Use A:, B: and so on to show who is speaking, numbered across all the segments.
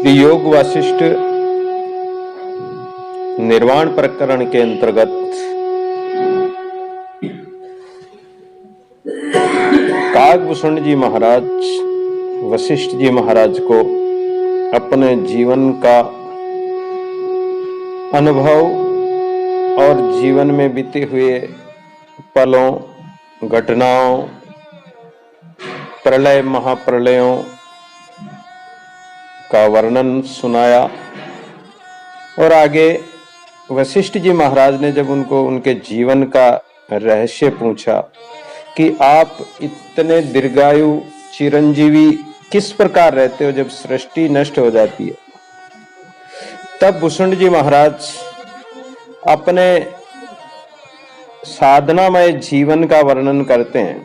A: योग वासिष्ठ निर्वाण प्रकरण के अंतर्गत काकभूषण जी महाराज वशिष्ठ जी महाराज को अपने जीवन का अनुभव और जीवन में बीते हुए पलों, घटनाओं, प्रलय महाप्रलयों का वर्णन सुनाया। और आगे वशिष्ठ जी महाराज ने जब उनको उनके जीवन का रहस्य पूछा कि आप इतने दीर्घायु चिरंजीवी किस प्रकार रहते हो जब सृष्टि नष्ट हो जाती है, तब भूषण जी महाराज अपने साधनामय जीवन का वर्णन करते हैं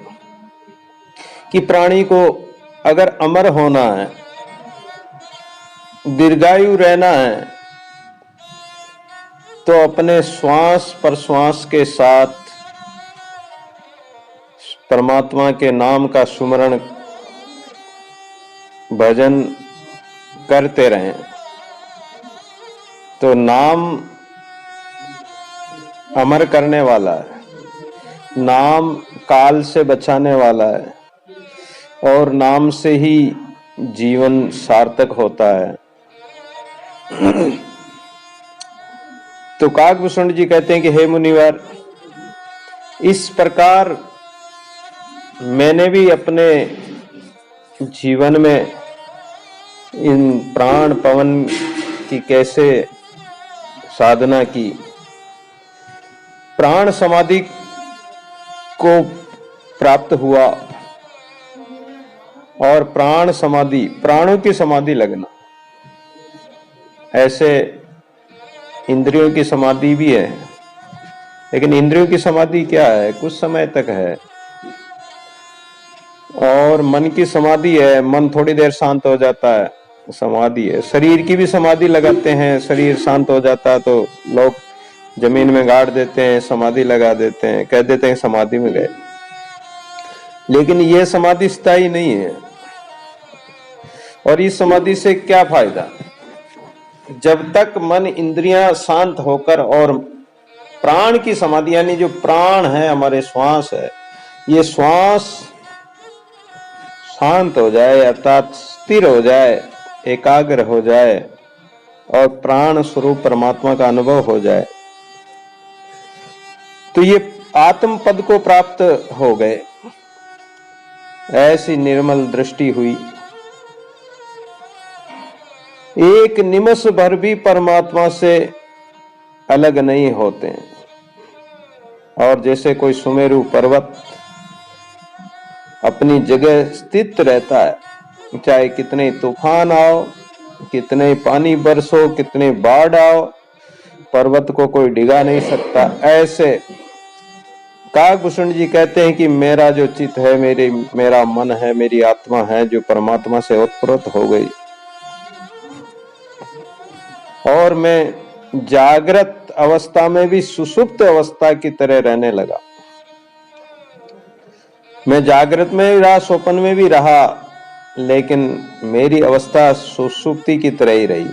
A: कि प्राणी को अगर अमर होना है, दीर्घायु रहना है, तो अपने श्वास प्रश्वास के साथ परमात्मा के नाम का सुमरण भजन करते रहें। तो नाम अमर करने वाला है, नाम काल से बचाने वाला है और नाम से ही जीवन सार्थक होता है। तो काकभूषण जी कहते हैं कि हे मुनिवर, इस प्रकार मैंने भी अपने जीवन में इन प्राण पवन की कैसे साधना की, प्राण समाधि को प्राप्त हुआ। और प्राण समाधि, प्राणों की समाधि लगना, ऐसे इंद्रियों की समाधि भी है, लेकिन इंद्रियों की समाधि क्या है, कुछ समय तक है। और मन की समाधि है, मन थोड़ी देर शांत हो जाता है, समाधि है। शरीर की भी समाधि लगाते हैं, शरीर शांत हो जाता है तो लोग जमीन में गाड़ देते हैं, समाधि लगा देते हैं, कह देते हैं समाधि में गए। लेकिन यह समाधि स्थायी नहीं है। और इस समाधि से क्या फायदा, जब तक मन इंद्रियां शांत होकर और प्राण की समाधि, यानी जो प्राण है हमारे श्वास है, ये श्वास शांत हो जाए, अर्थात स्थिर हो जाए, एकाग्र हो जाए और प्राण स्वरूप परमात्मा का अनुभव हो जाए, तो ये आत्म पद को प्राप्त हो गए। ऐसी निर्मल दृष्टि हुई, एक निमिष भर भी परमात्मा से अलग नहीं होते हैं। और जैसे कोई सुमेरु पर्वत अपनी जगह स्थित रहता है, चाहे कितने तूफान आओ, कितने पानी बरसो, कितने बाढ़ आओ, पर्वत को कोई डिगा नहीं सकता। ऐसे काकभूषण जी कहते हैं कि मेरा जो चित्त है, मेरा मन है, मेरी आत्मा है, जो परमात्मा से ओतप्रोत हो गई और मैं जागृत अवस्था में भी सुषुप्त अवस्था की तरह रहने लगा। मैं जागृत में भी रहा, स्वप्न में भी रहा, लेकिन मेरी अवस्था सुषुप्ति की तरह ही रही।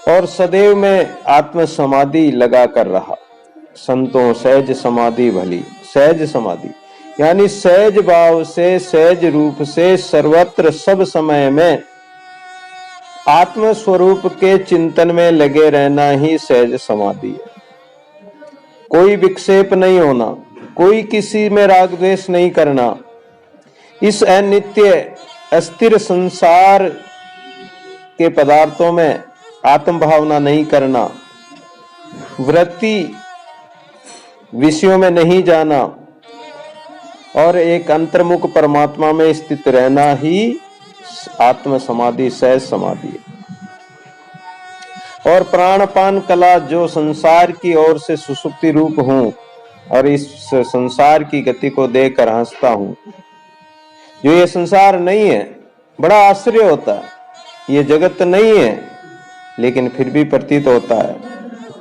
A: और सदैव मैं आत्म समाधि लगा कर रहा। संतों सहज समाधि भली, सहज समाधि यानी सहज भाव से, सहज रूप से, सर्वत्र सब समय में आत्म स्वरूप के चिंतन में लगे रहना ही सहज समाधि है। कोई विक्षेप नहीं होना, कोई किसी में राग द्वेष नहीं करना, इस अनित्य अस्थिर संसार के पदार्थों में आत्म भावना नहीं करना, वृत्ति विषयों में नहीं जाना और एक अंतर्मुख परमात्मा में स्थित रहना ही आत्म समाधि, सहज समाधि है। और प्राणपान कला, जो संसार की ओर से सुषुप्ति रूप हूं और इस संसार की गति को देखकर हंसता हूं, जो ये संसार नहीं है, बड़ा आश्चर्य होता है, ये जगत नहीं है, लेकिन फिर भी प्रतीत होता है।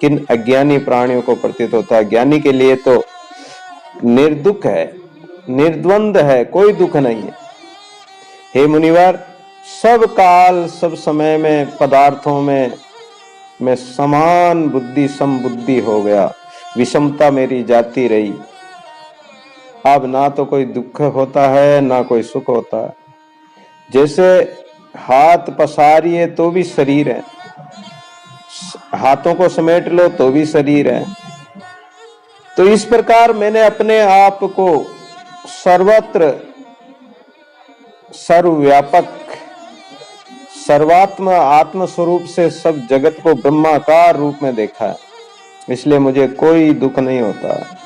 A: किन अज्ञानी प्राणियों को प्रतीत होता है, ज्ञानी के लिए तो निर्दुख है, निर्द्वंद है, कोई दुख नहीं है। हे मुनिवर, सब काल सब समय में पदार्थों में मैं समान बुद्धि समबुद्धि हो गया, विषमता मेरी जाती रही। अब ना तो कोई दुख होता है ना कोई सुख होता है। जैसे हाथ पसारिए तो भी शरीर है, हाथों को समेट लो तो भी शरीर है। तो इस प्रकार मैंने अपने आप को सर्वत्र सर्वव्यापक सर्वात्म आत्म स्वरूप से सब जगत को ब्रह्माकार रूप में देखा है, इसलिए मुझे कोई दुख नहीं होता।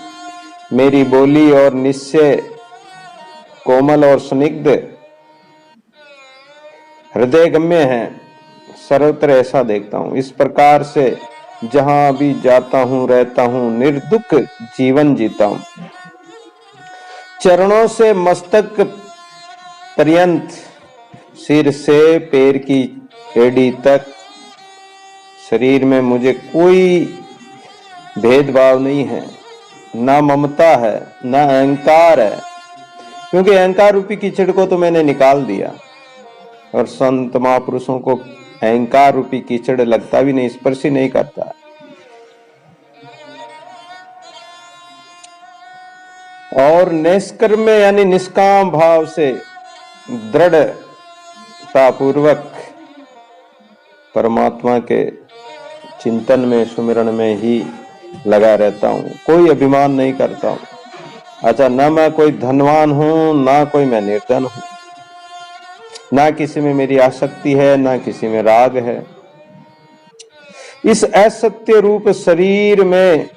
A: मेरी बोली और निश्चय कोमल और स्निग्ध हृदय गम्य है, सर्वत्र ऐसा देखता हूं। इस प्रकार से जहां भी जाता हूं रहता हूं, निर्दुख जीवन जीता हूं। चरणों से मस्तक पर्यंत, सिर से पैर की एड़ी तक शरीर में मुझे कोई भेदभाव नहीं है, ना ममता है ना अहंकार है, क्योंकि अहंकार रूपी कीचड़ को तो मैंने निकाल दिया। और संत महापुरुषों को अहंकार रूपी कीचड़ लगता भी नहीं, स्पर्श ही नहीं करता। और निष्कर्म यानी निष्काम भाव से दृढ़ता पूर्वक परमात्मा के चिंतन में सुमिरन में ही लगा रहता हूं, कोई अभिमान नहीं करता हूं। अच्छा, ना मैं कोई धनवान हूं ना कोई मैं निर्धन हूं, ना किसी में मेरी आसक्ति है ना किसी में राग है। इस असत्य रूप शरीर में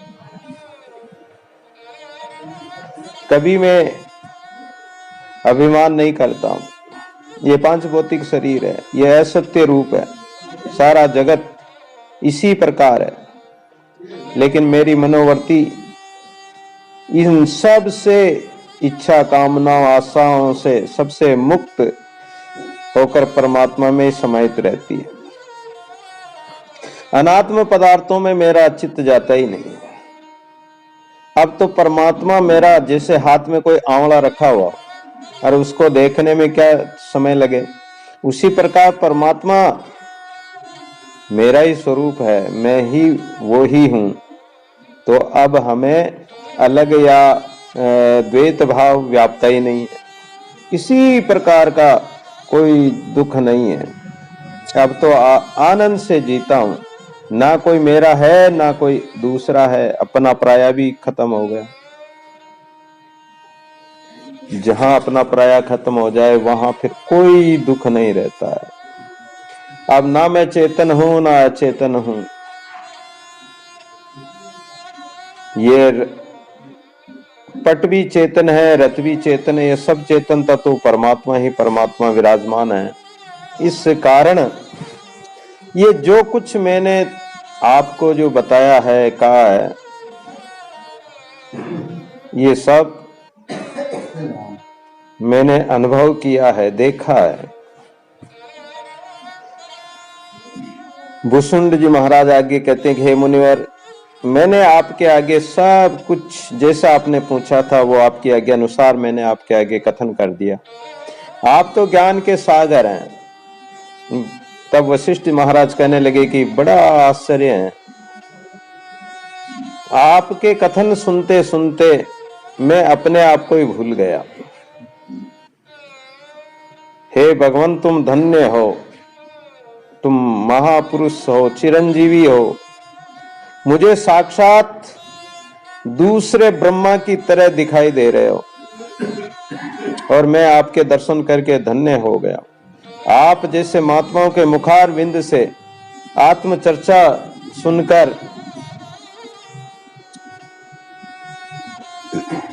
A: कभी मैं अभिमान नहीं करता हूं। ये पांच भौतिक शरीर है, ये असत्य रूप है, सारा जगत इसी प्रकार है। लेकिन मेरी मनोवृत्ति इन सब से, इच्छा कामनाओं आशाओं से सबसे मुक्त होकर परमात्मा में समाहित रहती है। अनात्म पदार्थों में मेरा चित्त जाता ही नहीं। अब तो परमात्मा मेरा, जैसे हाथ में कोई आंवला रखा हुआ और उसको देखने में क्या समय लगे, उसी प्रकार परमात्मा मेरा ही स्वरूप है, मैं ही वो ही हूं। तो अब हमें अलग या द्वैत भाव व्याप्ता ही नहीं है, किसी प्रकार का कोई दुख नहीं है। अब तो आनंद से जीता हूं, ना कोई मेरा है ना कोई दूसरा है, अपना पराया भी खत्म हो गया। जहां अपना पराया खत्म हो जाए वहां फिर कोई दुख नहीं रहता है। अब ना मैं चेतन हूं ना अचेतन हूं, ये पट भी चेतन है, रथ भी चेतन है, ये सब चेतन तत्व परमात्मा ही परमात्मा विराजमान है। इस कारण ये जो कुछ मैंने आपको जो बताया है, कहा है, ये सब मैंने अनुभव किया है, देखा है। भुसुंड जी महाराज आगे कहते हैं कि हे मुनिवर, मैंने आपके आगे सब कुछ जैसा आपने पूछा था वो आपकी आज्ञा अनुसार मैंने आपके आगे कथन कर दिया। आप तो ज्ञान के सागर हैं। तब वशिष्ठ महाराज कहने लगे कि बड़ा आश्चर्य है, आपके कथन सुनते सुनते मैं अपने आप को ही भूल गया। हे भगवान, तुम धन्य हो, तुम महापुरुष हो, चिरंजीवी हो। मुझे साक्षात दूसरे ब्रह्मा की तरह दिखाई दे रहे हो और मैं आपके दर्शन करके धन्य हो गया। आप जैसे महात्माओं के मुखार विंद से आत्मचर्चा सुनकर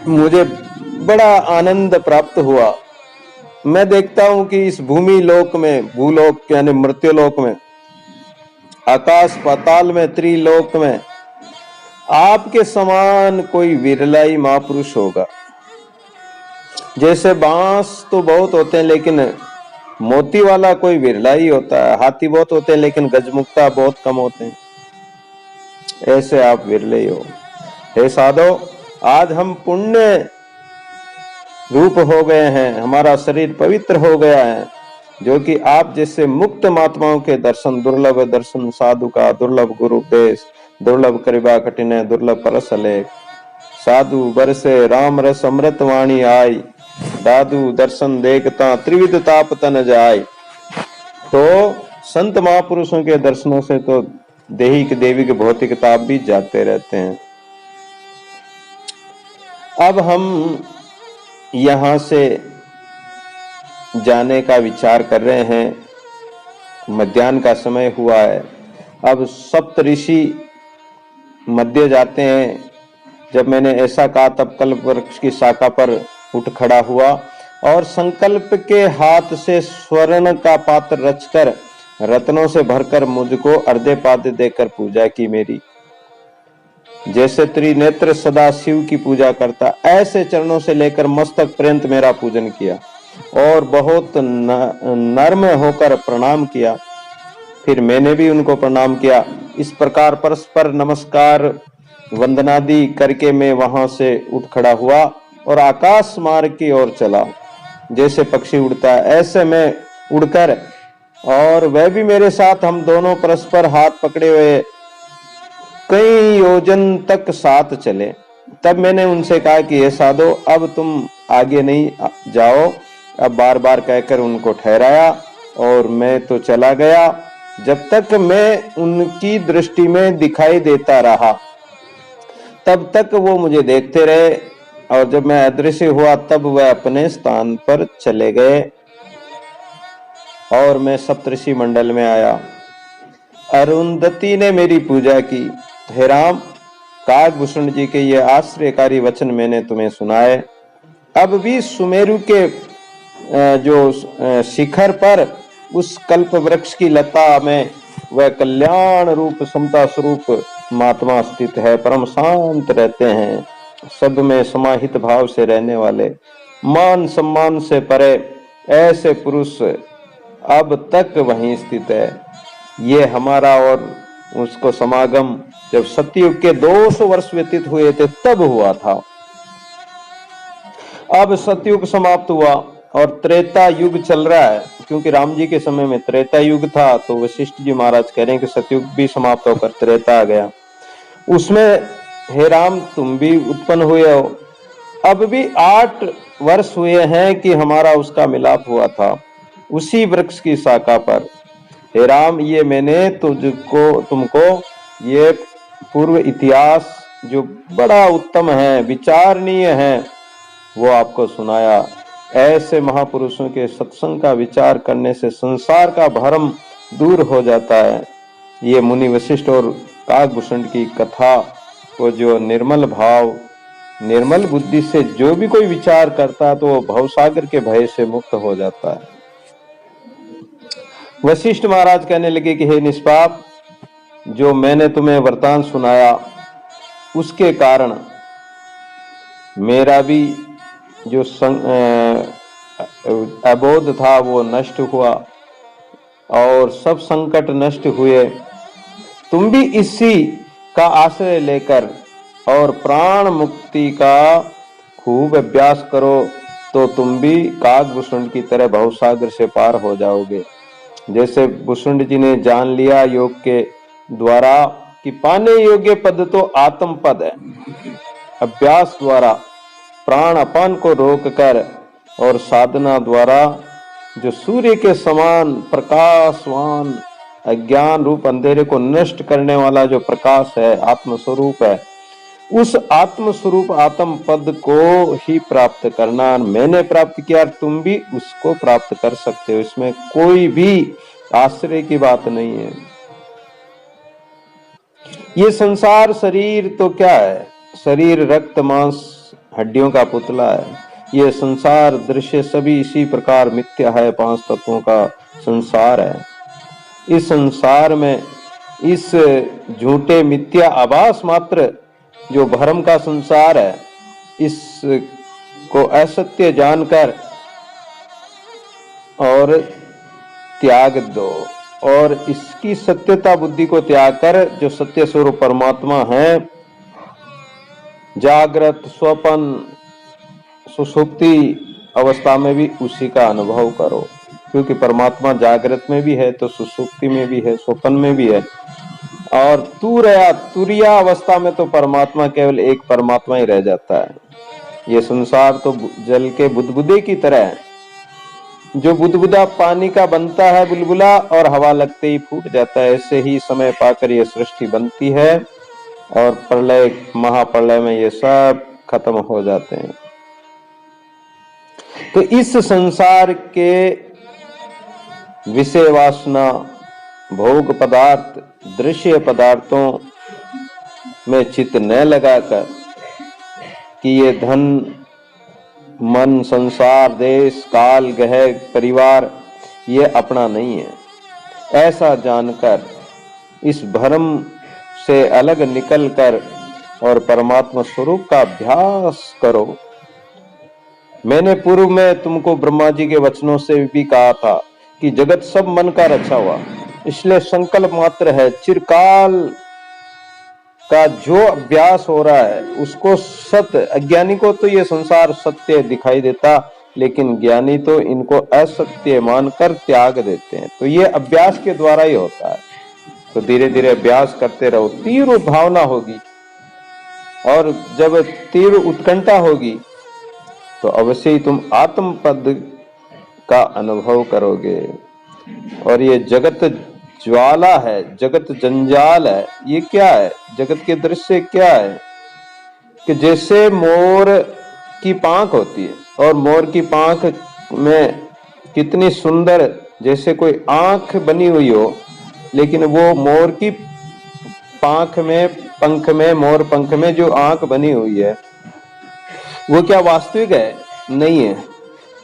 A: मुझे बड़ा आनंद प्राप्त हुआ। मैं देखता हूं कि इस भूमि लोक में, भूलोक यानी मृत्युलोक में, आकाश पाताल में, त्रिलोक में आपके समान कोई विरला ही महापुरुष होगा। जैसे बांस तो बहुत होते हैं लेकिन मोती वाला कोई विरला ही होता है, हाथी बहुत होते हैं लेकिन गजमुक्ता बहुत कम होते हैं, ऐसे आप विरले ही हो। हे साधो, आज हम पुण्य रूप हो गए हैं, हमारा शरीर पवित्र हो गया है, जो कि आप जैसे मुक्त महात्माओं के दर्शन, दुर्लभ दर्शन साधु का, दुर्लभ गुरु उपदेश, दुर्लभ कृपा कठिन, दुर्लभ परस लेख, साधु बरसे राम रस अमृत वाणी आई, दादू दर्शन देखता त्रिविध ताप तन जाय। तो संत महापुरुषों के दर्शनों से तो देहिक देविक भौतिक ताप भी जाते रहते हैं। अब हम यहां से जाने का विचार कर रहे हैं। मध्याह्न का समय हुआ है। अब सप्त ऋषि मध्य जाते हैं। जब मैंने ऐसा कहा तब कल्प वृक्ष की शाखा पर उठ खड़ा हुआ और संकल्प के हाथ से स्वर्ण का पात्र रचकर रत्नों से भरकर मुझको अर्धे पाद्य देकर पूजा की मेरी। जैसे त्रिनेत्र सदा शिव की पूजा करता, ऐसे चरणों से लेकर मस्तक पर्यंत मेरा पूजन किया और बहुत नर्म होकर प्रणाम किया। फिर मैंने भी उनको प्रणाम किया। इस प्रकार परस्पर नमस्कार वंदनादि करके मैं वहां से उठ खड़ा हुआ और आकाश मार्ग की ओर चला। जैसे पक्षी उड़ता है ऐसे मैं उड़कर, और वह भी मेरे साथ, हम दोनों परस्पर हाथ पकड़े हुए कई योजन तक साथ चले। तब मैंने उनसे कहा कि ये साधो, अब तुम आगे नहीं जाओ। अब बार बार कहकर उनको ठहराया और मैं तो चला गया जब तक मैं उनकी दृष्टि में दिखाई देता रहा। तब तक वो मुझे देखते रहे और जब मैं अदृश्य हुआ तब वह अपने स्थान पर चले गए और मैं सप्तऋषि मंडल में आया। अरुंधति ने मेरी पूजा की। हे राम, काकभूषण जी के ये आश्चर्यकारी वचन मैंने तुम्हें सुनाए। अब भी सुमेरु के जो शिखर पर उस कल्प वृक्ष की लता में वह कल्याण रूप समता स्वरूप महात्मा स्थित है। परम शांत रहते हैं, सब में समाहित भाव से रहने वाले, मान सम्मान से परे ऐसे पुरुष अब तक वहीं स्थित है। ये हमारा और उसको समागम जब सतयुग के 200 वर्ष व्यतीत हुए थे तब हुआ था। अब सतयुग समाप्त हुआ और त्रेता युग चल रहा है, क्योंकि राम जी के समय में त्रेता युग था। तो वशिष्ठ जी महाराज कह रहे हैं कि सतयुग भी समाप्त होकर त्रेता आ गया। उसमें हे राम तुम भी उत्पन्न हुए हो। अब भी 8 वर्ष हुए हैं कि हमारा उसका मिलाप हुआ था उसी वृक्ष की शाखा पर। हे राम, ये मैंने तुमको ये पूर्व इतिहास जो बड़ा उत्तम है, विचारणीय है, वो आपको सुनाया। ऐसे महापुरुषों के सत्संग का विचार करने से संसार का भरम दूर हो जाता है। ये मुनि वशिष्ठ और काकभूषण की कथा को जो निर्मल भाव, निर्मल बुद्धि से जो भी कोई विचार करता है तो वो भवसागर के भय से मुक्त हो जाता है। वशिष्ठ महाराज कहने लगे कि हे निष्पाप, जो मैंने तुम्हें वरदान सुनाया उसके कारण मेरा भी जो अबोध था वो नष्ट हुआ और सब संकट नष्ट हुए। तुम भी इसी का आश्रय लेकर और प्राण मुक्ति का खूब अभ्यास करो तो तुम भी काकभूषण की तरह भवसागर से पार हो जाओगे। जैसे भूषण जी ने जान लिया योग के द्वारा कि पाने योग्य पद तो आत्म पद है। अभ्यास द्वारा प्राण अपान को रोककर और साधना द्वारा जो सूर्य के समान प्रकाशवान अज्ञान रूप अंधेरे को नष्ट करने वाला जो प्रकाश है, आत्म स्वरूप है, उस आत्म स्वरूप आत्म पद को ही प्राप्त करना मैंने प्राप्त किया, तुम भी उसको प्राप्त कर सकते हो। इसमें कोई भी आश्चर्य की बात नहीं है। ये संसार शरीर तो क्या है? शरीर रक्त मांस हड्डियों का पुतला है। ये संसार दृश्य सभी इसी प्रकार मिथ्या है, 5 तत्वों का संसार है। इस संसार में इस झूठे मिथ्या आभास मात्र जो भ्रम का संसार है, इसको असत्य जानकर और त्याग दो और इसकी सत्यता बुद्धि को त्याग कर जो सत्य स्वरूप परमात्मा है, जागृत स्वप्न सुषुप्ति अवस्था में भी उसी का अनुभव करो। क्योंकि परमात्मा जागृत में भी है तो सुषुप्ति में भी है, स्वप्न में भी है। और तुरिया अवस्था में तो परमात्मा केवल एक परमात्मा ही रह जाता है। ये संसार तो जल के बुदबुदे की तरह है, जो बुदबुदा पानी का बनता है बुलबुला और हवा लगते ही फूट जाता है। ऐसे ही समय पाकर ये सृष्टि बनती है और प्रलय, महाप्रलय में ये सब खत्म हो जाते हैं। तो इस संसार के विषय वासना, भोग पदार्थ, दृश्य पदार्थों में चित्त न लगाकर कि ये धन, मन, संसार, देश, काल, ग्रह, परिवार ये अपना नहीं है, ऐसा जानकर इस भ्रम से अलग निकलकर और परमात्मा स्वरूप का अभ्यास करो। मैंने पूर्व में तुमको ब्रह्मा जी के वचनों से भी कहा था कि जगत सब मन का रचा हुआ, इसलिए संकल्प मात्र है। चिरकाल का जो अभ्यास हो रहा है उसको सत्य, अज्ञानी को तो ये संसार सत्य दिखाई देता, लेकिन ज्ञानी तो इनको असत्य मानकर त्याग देते हैं। तो ये अभ्यास के द्वारा ही होता है। तो धीरे धीरे अभ्यास करते रहो, तीव्र भावना होगी, और जब तीव्र उत्कंठा होगी तो अवश्य ही तुम आत्म पद का अनुभव करोगे। और ये जगत ज्वाला है, जगत जंजाल है। ये क्या है? जगत के दृश्य क्या है कि जैसे मोर की पांख होती है, और मोर की पांख में कितनी सुंदर, जैसे कोई आंख बनी हुई हो, लेकिन वो मोर की पांख में, पंख में, मोर पंख में जो आंख बनी हुई है वो क्या वास्तविक है? नहीं है,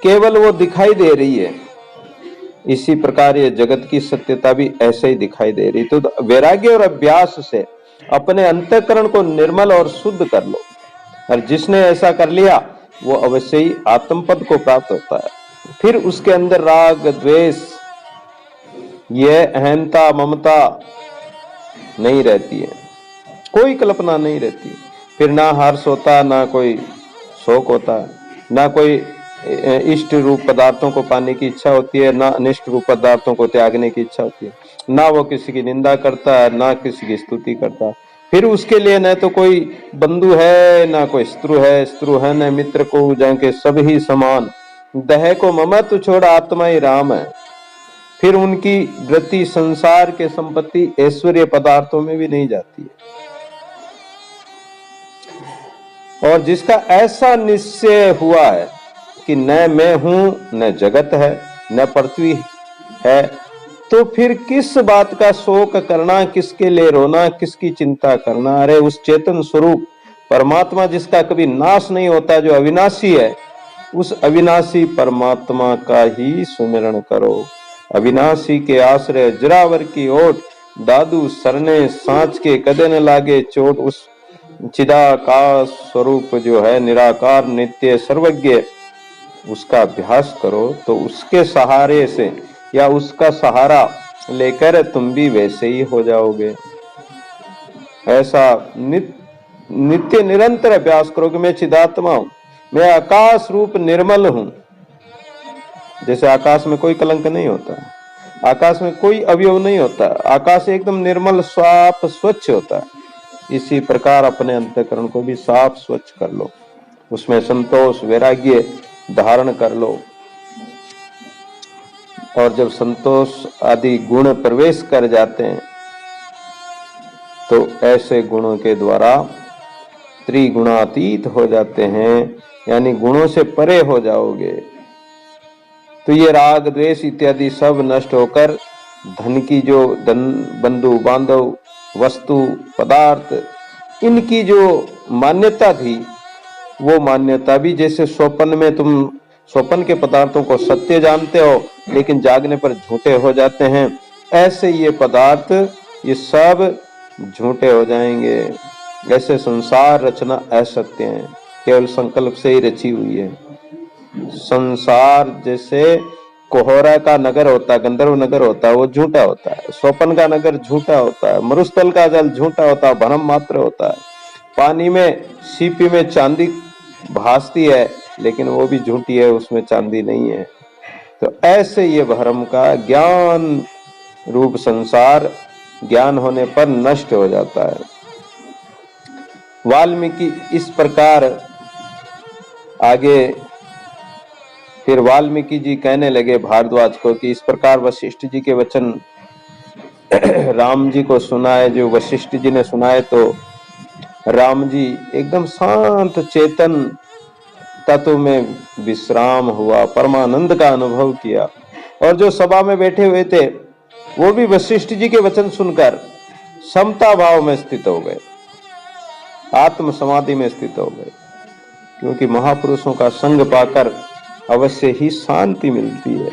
A: केवल वो दिखाई दे रही है। इसी प्रकार ये जगत की सत्यता भी ऐसे ही दिखाई दे रही। तो वैराग्य और अभ्यास से अपने अंतःकरण को निर्मल और शुद्ध कर लो, और जिसने ऐसा कर लिया वो अवश्य ही आत्मपद को प्राप्त होता है। फिर उसके अंदर राग, द्वेष, ये अहंता, ममता नहीं रहती है, कोई कल्पना नहीं रहती। फिर ना हर्ष होता, ना कोई शोक होता है, ना कोई इष्ट रूप पदार्थों को पाने की इच्छा होती है, ना अनिष्ट रूप पदार्थों को त्यागने की इच्छा होती है। ना वो किसी की निंदा करता है, ना किसी की स्तुति करता है। फिर उसके लिए न तो कोई बंधु है, ना कोई शत्रु है न मित्र को, जाके सभी समान। दह को ममत्व छोड़ आत्मा ही राम है। फिर उनकी वृत्ति संसार के संपत्ति, ऐश्वर्य पदार्थों में भी नहीं जाती है। और जिसका ऐसा निश्चय हुआ है कि न मैं हूं, न जगत है, न पृथ्वी है, तो फिर किस बात का शोक करना, किसके लिए रोना, किसकी चिंता करना? अरे उस चेतन स्वरूप परमात्मा जिसका कभी नाश नहीं होता, जो अविनाशी है, उस अविनाशी परमात्मा का ही सुमिरन करो। अविनाशी के आश्रय जरावर की ओट, दादू सरने सांच के कदे न लागे चोट। उस चिदाकाश स्वरूप जो है निराकार, नित्य, सर्वज्ञ, उसका अभ्यास करो। तो उसके सहारे से या उसका सहारा लेकर तुम भी वैसे ही हो जाओगे। ऐसा नित्य निरंतर अभ्यास करो कि मैं चिदात्मा हूं, मैं आकाश रूप निर्मल हूं। जैसे आकाश में कोई कलंक नहीं होता, आकाश में कोई अवयव नहीं होता, आकाश एकदम निर्मल, साफ, स्वच्छ होता है। इसी प्रकार अपने अंतःकरण को भी साफ स्वच्छ कर लो, उसमें संतोष, वैराग्य धारण कर लो। और जब संतोष आदि गुण प्रवेश कर जाते हैं तो ऐसे गुणों के द्वारा त्रिगुणातीत हो जाते हैं, यानी गुणों से परे हो जाओगे। तो ये राग, द्वेष इत्यादि सब नष्ट होकर धन की जो बंधु बांधव, वस्तु, पदार्थ, इनकी जो मान्यता थी, वो मान्यता भी जैसे स्वप्न में तुम स्वप्न के पदार्थों को सत्य जानते हो, लेकिन जागने पर झूठे हो जाते हैं, ऐसे ये पदार्थ ये सब झूठे हो जाएंगे। ऐसे संसार रचना असत्य है, केवल संकल्प से ही रची हुई है। संसार जैसे कोहरा का नगर होता है, गंधर्व नगर होता है, वो झूठा होता है। स्वप्न का नगर झूठा होता है। मरुस्थल का जल झूठा होता है, भ्रम मात्र होता है। पानी में सीपी में चांदी भासती है, लेकिन वो भी झूठी है, उसमें चांदी नहीं है। तो ऐसे ये भ्रम का ज्ञान रूप संसार ज्ञान होने पर नष्ट हो जाता है। वाल्मीकि इस प्रकार आगे फिर वाल्मीकि जी कहने लगे भारद्वाज को कि इस प्रकार वशिष्ठ जी के वचन राम जी को सुनाए। जो वशिष्ठ जी ने सुनाए तो राम जी एकदम शांत चेतन तत्व में विश्राम हुआ, परमानंद का अनुभव किया। और जो सभा में बैठे हुए थे वो भी वशिष्ठ जी के वचन सुनकर समता भाव में स्थित हो गए, आत्म समाधि में स्थित हो गए। क्योंकि महापुरुषों का संग पाकर अवश्य ही शांति मिलती है।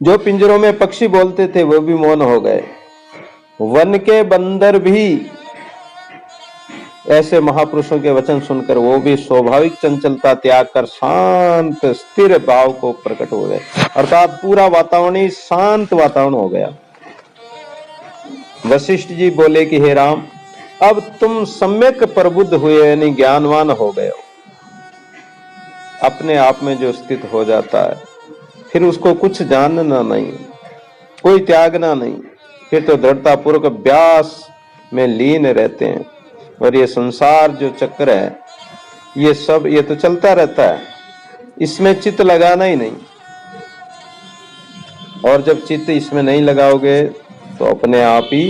A: जो पिंजरों में पक्षी बोलते थे वो भी मौन हो गए। वन के बंदर भी ऐसे महापुरुषों के वचन सुनकर वो भी स्वाभाविक चंचलता त्याग कर शांत स्थिर भाव को प्रकट हो गए। अर्थात पूरा वातावरण ही शांत वातावरण हो गया। वशिष्ठ जी बोले कि हे राम, अब तुम सम्यक प्रबुद्ध हुए यानी ज्ञानवान हो गए हो। अपने आप में जो स्थित हो जाता है फिर उसको कुछ जानना नहीं, कोई त्यागना नहीं, फिर तो दृढ़ता पूर्वक अभ्यास में लीन रहते हैं। और ये संसार जो चक्र है ये सब ये तो चलता रहता है, इसमें चित्त लगाना ही नहीं। और जब चित्त इसमें नहीं लगाओगे तो अपने आप ही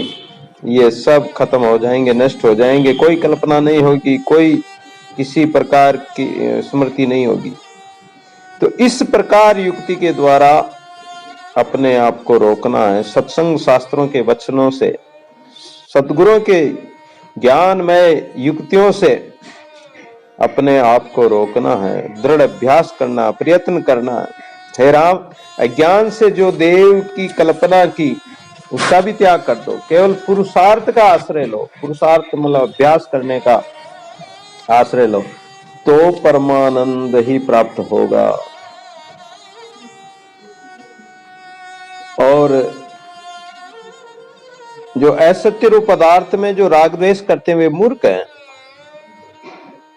A: ये सब खत्म हो जाएंगे, नष्ट हो जाएंगे। कोई कल्पना नहीं होगी, कोई किसी प्रकार की स्मृति नहीं होगी। तो इस प्रकार युक्ति के द्वारा अपने आप को रोकना है। सत्संग शास्त्रों के वचनों से, सद्गुरुओं के ज्ञानमय युक्तियों से अपने आप को रोकना है, दृढ़ अभ्यास करना, प्रयत्न करना है। हे राम, अज्ञान से जो देव की कल्पना की उसका भी त्याग कर दो, केवल पुरुषार्थ का आश्रय लो। पुरुषार्थ मतलब अभ्यास करने का आश्रय लो तो परमानंद ही प्राप्त होगा। और जो असत्य रूप पदार्थ में जो राग द्वेष करते हुए मूर्ख हैं,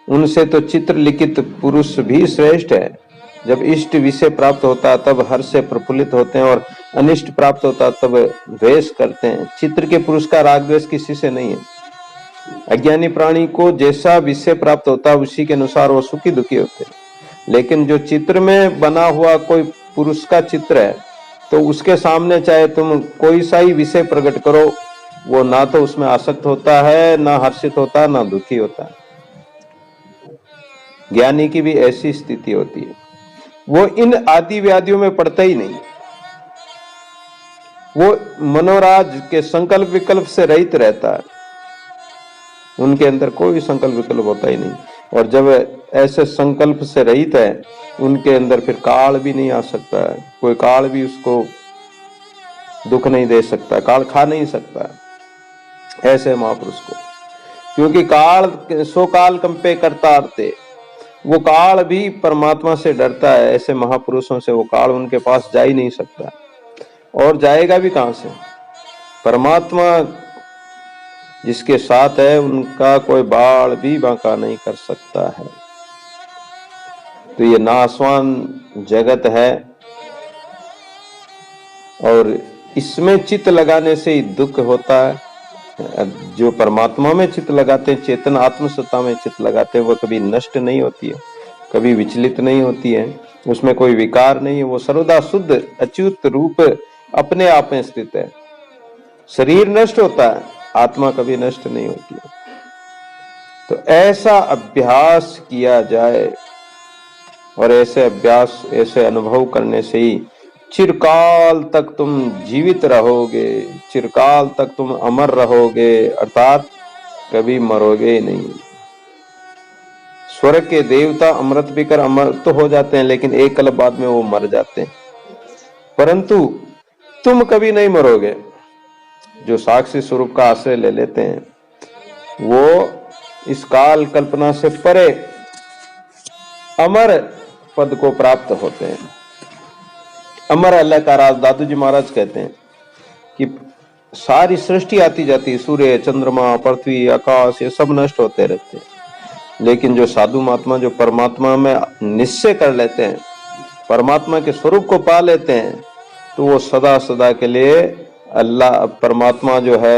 A: उनसे तो चित्र लिखित पुरुष भी श्रेष्ठ है। जब इष्ट विषय प्राप्त होता तब हर्ष से प्रफुल्लित होते हैं और अनिष्ट प्राप्त होता तब द्वेष करते हैं। चित्र के पुरुष का राग द्वेष किसी से नहीं है। अज्ञानी प्राणी को जैसा विषय प्राप्त होता उसी के अनुसार वो सुखी दुखी होते हैं। लेकिन जो चित्र में बना हुआ कोई पुरुष का चित्र है तो उसके सामने चाहे तुम कोई सा ही विषय प्रकट करो, वो ना तो उसमें आसक्त होता है, ना हर्षित होता है, ना दुखी होता है। ज्ञानी की भी ऐसी स्थिति होती है, वो इन आदि व्याधियों में पड़ता ही नहीं। वो मनोराज के संकल्प विकल्प से रहित रहता है, उनके अंदर कोई संकल्प विकल्प होता ही नहीं। और जब ऐसे संकल्प से रहित है, उनके अंदर फिर काल भी नहीं आ सकता है। कोई काल भी उसको दुख नहीं दे सकता, काल खा नहीं सकता ऐसे महापुरुष को। क्योंकि काल सो काल कंपे करता आरते, वो काल भी परमात्मा से डरता है। ऐसे महापुरुषों से वो काल उनके पास जा ही नहीं सकता, और जाएगा भी कहां से। परमात्मा जिसके साथ है उनका कोई बाल भी बांका नहीं कर सकता है। तो ये नाशवान जगत है और इसमें चित्त लगाने से ही दुख होता है। जो परमात्मा में चित्त लगाते हैं, चेतन आत्मसत्ता में चित्त लगाते हैं, वो कभी नष्ट नहीं होती है, कभी विचलित नहीं होती है, उसमें कोई विकार नहीं है। वो सर्वदा शुद्ध अच्युत रूप अपने आप में स्थित है। शरीर नष्ट होता है, आत्मा कभी नष्ट नहीं होती है। तो ऐसा अभ्यास किया जाए, और ऐसे अभ्यास ऐसे अनुभव करने से ही चिरकाल तक तुम जीवित रहोगे, चिरकाल तक तुम अमर रहोगे, अर्थात कभी मरोगे नहीं। स्वर्ग के देवता अमृत पीकर अमर तो हो जाते हैं, लेकिन एक कल्प बाद में वो मर जाते हैं, परंतु तुम कभी नहीं मरोगे। जो साक्षी स्वरूप का आश्रय ले लेते हैं वो इस काल कल्पना से परे अमर पद को प्राप्त होते हैं। अमर अल्लाह का राज दादू जी महाराज कहते हैं कि सारी सृष्टि आती जाती, सूर्य चंद्रमा पृथ्वी आकाश ये सब नष्ट होते रहते हैं, लेकिन जो साधु महात्मा जो परमात्मा में निश्चय कर लेते हैं, परमात्मा के स्वरूप को पा लेते हैं तो वो सदा सदा के लिए अल्लाह परमात्मा जो है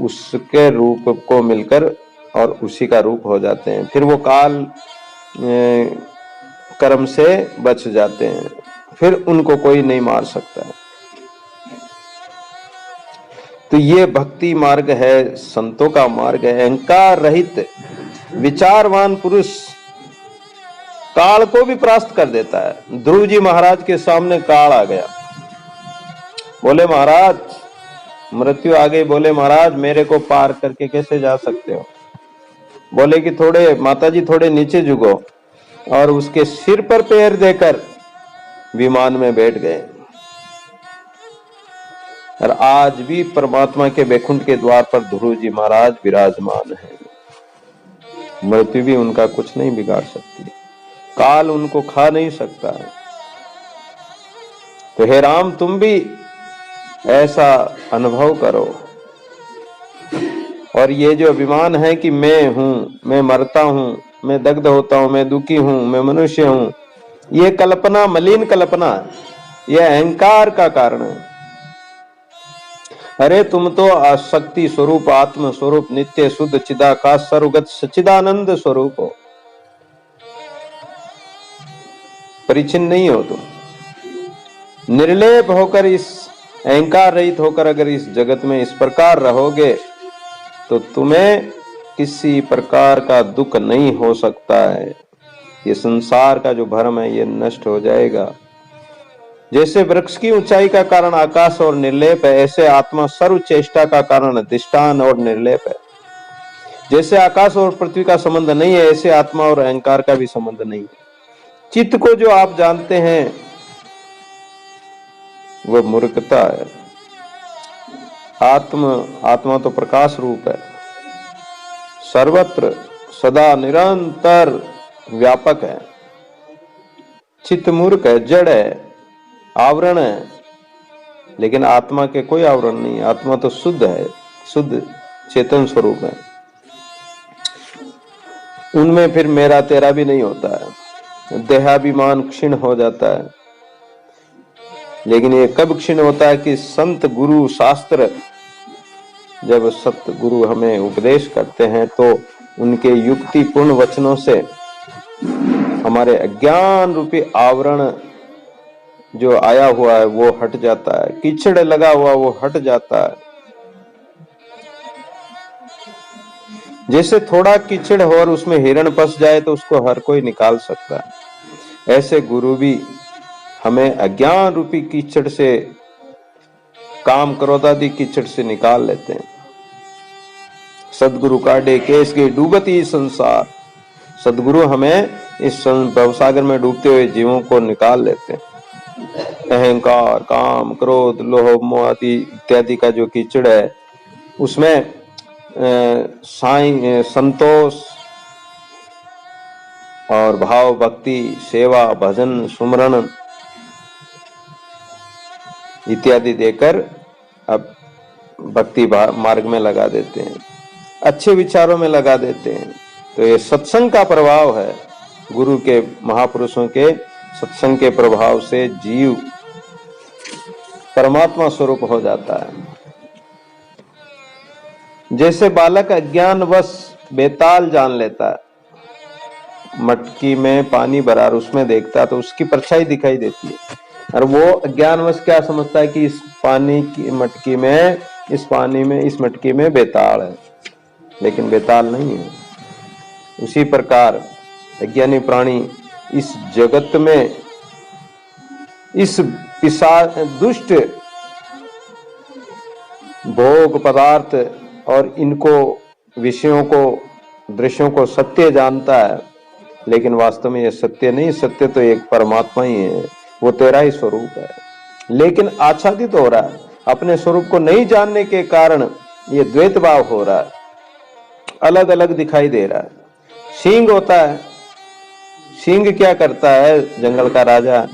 A: उसके रूप को मिलकर और उसी का रूप हो जाते हैं। फिर वो काल कर्म से बच जाते हैं, फिर उनको कोई नहीं मार सकता है। तो ये भक्ति मार्ग है, संतों का मार्ग है। अहंकार रहित विचारवान पुरुष काल को भी परास्त कर देता है। ध्रुव जी महाराज के सामने काल आ गया, बोले महाराज मृत्यु आ गई। बोले महाराज मेरे को पार करके कैसे जा सकते हो? बोले कि थोड़े माताजी थोड़े नीचे झुको, और उसके सिर पर पैर देकर विमान में बैठ गए। और आज भी परमात्मा के वैकुंठ के द्वार पर ध्रुव जी महाराज विराजमान है। मृत्यु भी उनका कुछ नहीं बिगाड़ सकती, काल उनको खा नहीं सकता है। तो हे राम तुम भी ऐसा अनुभव करो। और ये जो अभिमान है कि मैं हूं, मैं मरता हूं, मैं दग्ध होता हूं, मैं दुखी हूं, मैं मनुष्य हूं, ये कल्पना मलिन कल्पना है, यह अहंकार का कारण है। अरे तुम तो आसक्ति स्वरूप, आत्म स्वरूप, नित्य शुद्ध चिदाकाश सर्वगत सच्चिदानंद स्वरूप हो, परिचिन्न नहीं हो तुम। निर्लेप होकर, इस अहंकार रहित होकर अगर इस जगत में इस प्रकार रहोगे तो तुम्हें किसी प्रकार का दुख नहीं हो सकता है। ये संसार का जो भ्रम है ये नष्ट हो जाएगा। जैसे वृक्ष की ऊंचाई का कारण आकाश और निर्लेप है, ऐसे आत्मा सर्व चेष्टा का कारण अधिष्ठान और निर्लेप है। जैसे आकाश और पृथ्वी का संबंध नहीं है, ऐसे आत्मा और अहंकार का भी संबंध नहीं है। चित्त को जो आप जानते हैं वह मूर्खता है। आत्मा तो प्रकाश रूप है, सर्वत्र सदा निरंतर व्यापक है। चित्त मूर्ख है, जड़ है, आवरण है, लेकिन आत्मा के कोई आवरण नहीं। आत्मा तो शुद्ध है, शुद्ध चेतन स्वरूप है। उनमें फिर मेरा तेरा भी नहीं होता है। देहाभिमान क्षीण हो जाता है, लेकिन ये कब क्षीण होता है कि संत गुरु शास्त्र, जब सत्य गुरु हमें उपदेश करते हैं तो उनके युक्तिपूर्ण वचनों से हमारे अज्ञान रूपी आवरण जो आया हुआ है वो हट जाता है, कीचड़ लगा हुआ वो हट जाता है। जैसे थोड़ा कीचड़ हो और उसमें हिरण फंस जाए तो उसको हर कोई निकाल सकता है, ऐसे गुरु भी हमें अज्ञान रूपी कीचड़ से, काम क्रोधादि कीचड़ से निकाल लेते हैं। सदगुरु काढ़े केस के डूबती संसार, सदगुरु हमें इस भवसागर में डूबते हुए जीवों को निकाल लेते हैं। अहंकार, काम, क्रोध, लोभ, मोह आदि इत्यादि का जो कीचड़ है उसमें संतोष और भाव, भक्ति, सेवा, भजन, सुमरण इत्यादि देकर अब भक्ति मार्ग में लगा देते हैं, अच्छे विचारों में लगा देते हैं। तो ये सत्संग का प्रभाव है, गुरु के, महापुरुषों के सत्संग के प्रभाव से जीव परमात्मा स्वरूप हो जाता है। जैसे बालक अज्ञानवश बेताल जान लेता है, मटकी में पानी भरा और उसमें देखता है तो उसकी परछाई दिखाई देती है, और वो अज्ञानवश क्या समझता है कि इस पानी की मटकी में, इस पानी में, इस मटकी में बेताल है, लेकिन बेताल नहीं है। उसी प्रकार अज्ञानी प्राणी इस जगत में इस दुष्ट भोग पदार्थ और इनको विषयों को, दृश्यों को सत्य जानता है, लेकिन वास्तव में ये सत्य नहीं। सत्य तो एक परमात्मा ही है, वो तेरा ही स्वरूप है, लेकिन आच्छादित हो रहा है। अपने स्वरूप को नहीं जानने के कारण ये द्वैत भाव हो रहा है, अलग अलग दिखाई दे रहा है। सिंह होता है, सिंह क्या करता है, जंगल का राजा,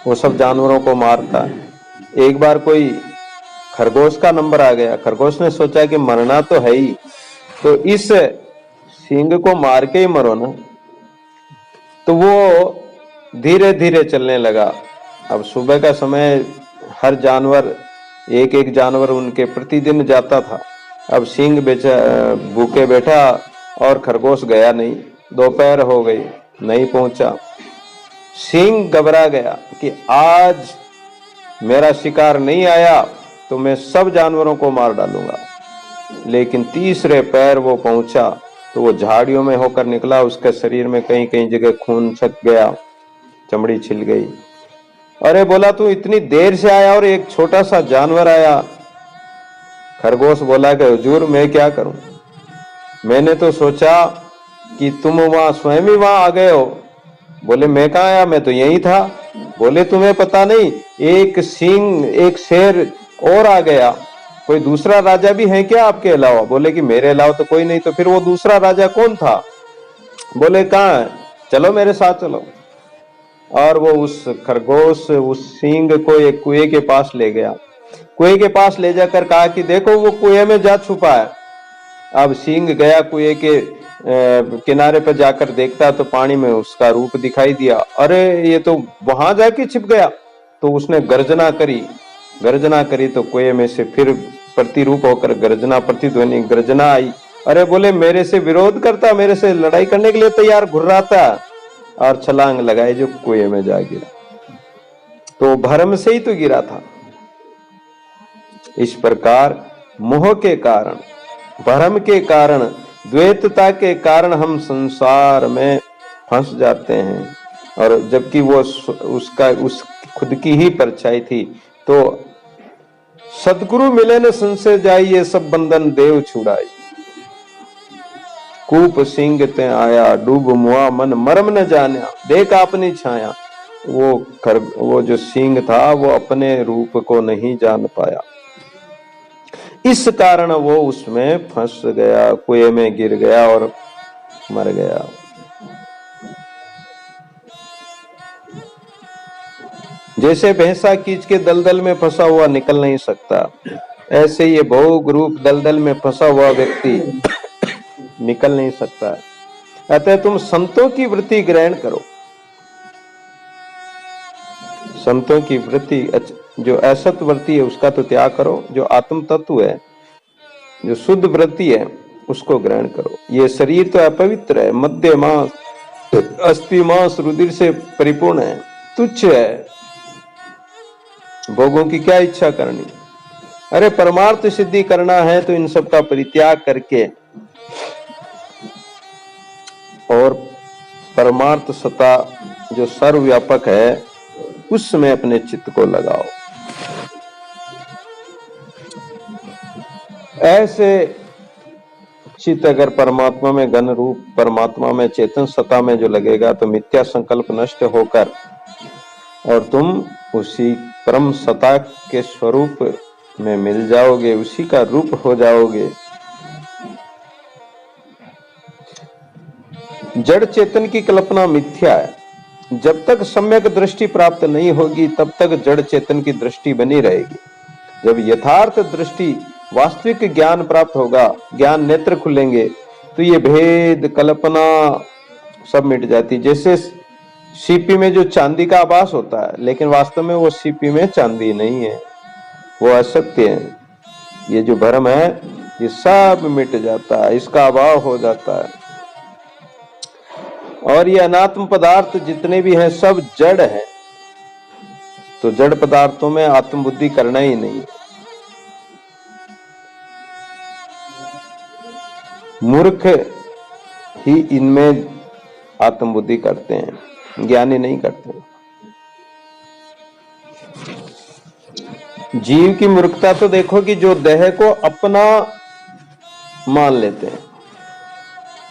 A: वो सब जानवरों को मारता है। एक बार कोई खरगोश का नंबर आ गया, खरगोश ने सोचा कि मरना तो है ही, तो इस सिंह को मार के ही मरो ना। तो वो धीरे धीरे चलने लगा। अब सुबह का समय हर जानवर, एक एक जानवर उनके प्रतिदिन जाता था। अब सिंह भूखे बैठा और खरगोश गया नहीं। दोपहर हो गई, नहीं पहुंचा। सिंह घबरा गया कि आज मेरा शिकार नहीं आया तो मैं सब जानवरों को मार डालूंगा। लेकिन तीसरे पैर वो पहुंचा तो वो झाड़ियों में होकर निकला। उसके शरीर में कहीं कहीं जगह खून छक गया, चमड़ी छिल गई। अरे बोला, तू इतनी देर से आया और एक छोटा सा जानवर आया। खरगोश बोला कि हुजूर, मैं क्या करूं, मैंने तो सोचा कि तुम वहां स्वयं ही वहां आ गए हो। बोले, मैं कहाँ आया, मैं तो यही था। बोले, तुम्हें पता नहीं, एक सिंह, एक शेर और आ गया। कोई दूसरा राजा भी है क्या आपके अलावा? बोले कि मेरे अलावा तो कोई नहीं। तो फिर वो दूसरा राजा कौन था? बोले, कहाँ है, चलो मेरे साथ चलो। और वो उस खरगोश उस सिंह को एक कुएं के पास ले गया। कुएं के पास ले जाकर कहा कि देखो, वो कुएं में जा छुपा है। अब सिंह गया कुएं के किनारे पर जाकर देखता तो पानी में उसका रूप दिखाई दिया। अरे, ये तो वहां जाके छिप गया। तो उसने गर्जना करी तो कुएं में से फिर प्रतिरूप होकर प्रतिध्वनि गर्जना आई। अरे बोले, मेरे से विरोध करता, मेरे से लड़ाई करने के लिए तैयार घुर्राता, और छलांग लगाई जो कुएं में जा गिरा। तो भरम से ही तो गिरा था। इस प्रकार मोह के कारण, भ्रम के कारण, द्वैतता के कारण हम संसार में फंस जाते हैं। और जबकि वो उस खुद की ही परछाई थी। तो सदगुरु मिले न संशय जाई, ये सब बंधन देव छुड़ाई। कूप सिंह ते आया, डूब मुआ मन मरम न जाना, देख अपनी छाया। वो जो सिंह था वो अपने रूप को नहीं जान पाया। इस कारण वो उसमें फंस गया, कुएं में गिर गया और मर गया। जैसे भैंसा कीच के दलदल में फंसा हुआ निकल नहीं सकता, ऐसे ये भोग रूप दलदल में फंसा हुआ व्यक्ति निकल नहीं सकता। अतः तुम संतों की वृत्ति ग्रहण करो। संतों की वृत्ति, जो असत वृत्ति है उसका तो त्याग करो। जो आत्म तत्व है, जो शुद्ध वृत्ति है, उसको ग्रहण करो। ये शरीर तो अपवित्र है, मध्य मांस, अस्थि मांस, रुधिर से परिपूर्ण है, तुच्छ है। भोगों की क्या इच्छा करनी? अरे परमार्थ सिद्धि करना है तो इन सब का परित्याग करके और परमार्थ सत्ता जो सर्वव्यापक है उसमें अपने चित्त को लगाओ। ऐसे चित्त अगर परमात्मा में, घन रूप परमात्मा में, चेतन सत्ता में जो लगेगा तो मिथ्या संकल्प नष्ट होकर और तुम उसी परम सत्ता के स्वरूप में मिल जाओगे, उसी का रूप हो जाओगे। जड़ चेतन की कल्पना मिथ्या है। जब तक सम्यक दृष्टि प्राप्त नहीं होगी तब तक जड़ चेतन की दृष्टि बनी रहेगी। जब यथार्थ दृष्टि, वास्तविक ज्ञान प्राप्त होगा, ज्ञान नेत्र खुलेंगे, तो ये भेद कल्पना सब मिट जाती। जैसे सीपी में जो चांदी का आभास होता है, लेकिन वास्तव में वो सीपी में चांदी नहीं है, वो असत्य है। ये जो भ्रम है ये सब मिट जाता है, इसका अभाव हो जाता है। और ये अनात्म पदार्थ जितने भी हैं सब जड़ हैं। तो जड़ पदार्थों में आत्मबुद्धि करना ही नहीं। मूर्ख ही इनमें आत्मबुद्धि करते हैं, ज्ञानी नहीं करते। जीव की मूर्खता तो देखो कि जो देह को अपना मान लेते हैं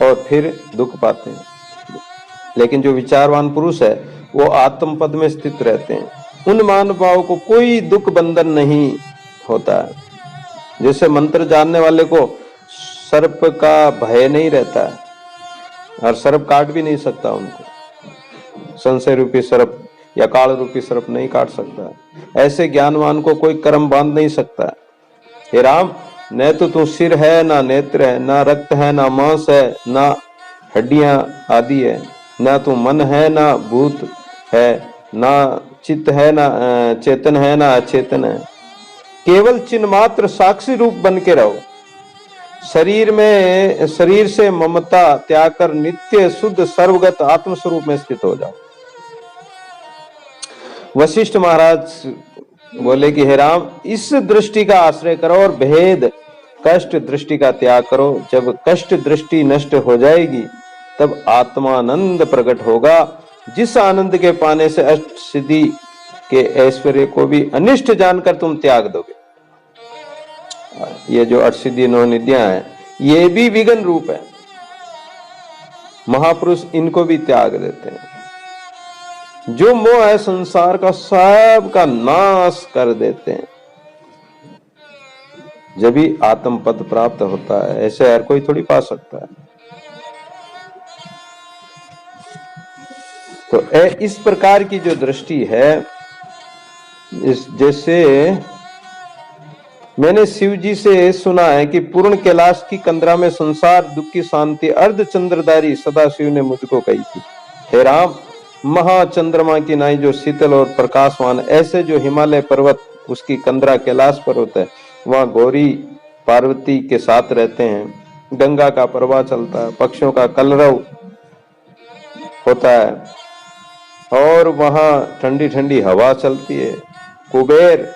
A: और फिर दुख पाते हैं। लेकिन जो विचारवान पुरुष है वो आत्म पद में स्थित रहते हैं। उन महानुभावों को कोई दुख बंधन नहीं होता है। जैसे मंत्र जानने वाले को सर्प का भय नहीं रहता है और सर्प काट भी नहीं सकता उनको। संशय रूपी सर्प या काल रूपी सर्प नहीं काट सकता है। ऐसे ज्ञानवान को कोई कर्म बांध नहीं सकता है। हे राम, न तो तू सिर है, ना नेत्र है, ना रक्त है, ना मांस है, ना हड्डियां आदि है, ना तू मन है, ना भूत है, ना चित्त है, ना चेतन है, ना अचेतन है। केवल चिन्ह मात्र साक्षी रूप बन के रहो। शरीर से ममता त्याग कर नित्य शुद्ध सर्वगत आत्मस्वरूप में स्थित हो जाओ। वशिष्ठ महाराज बोले कि हे राम, इस दृष्टि का आश्रय करो और भेद कष्ट दृष्टि का त्याग करो। जब कष्ट दृष्टि नष्ट हो जाएगी तब आत्मानंद प्रकट होगा, जिस आनंद के पाने से अष्ट सिद्धि के ऐश्वर्य को भी अनिष्ट जानकर तुम त्याग दोगे। ये जो अष्ट सिद्धि नौ निधियां हैं, ये भी विघ्न रूप है। महापुरुष इनको भी त्याग देते हैं। जो मोह है संसार का, सब का नाश कर देते हैं। जब भी आत्म पद प्राप्त होता है, ऐसे हर कोई थोड़ी पा सकता है। तो इस प्रकार की जो दृष्टि है, जैसे मैंने शिव जी से सुना है कि पूर्ण कैलाश की कंदरा में संसार दुख की शांति अर्ध चंद्रधारी सदा शिव ने मुझको कही थी। हे राम, महाचंद्रमा की नाई जो शीतल और प्रकाशवान, ऐसे जो हिमालय पर्वत उसकी कंदरा कैलाश पर्वत है, वहां गौरी पार्वती के साथ रहते हैं। गंगा का प्रवाह चलता है, पक्षियों का कलरव होता है और वहां ठंडी ठंडी हवा चलती है। कुबेर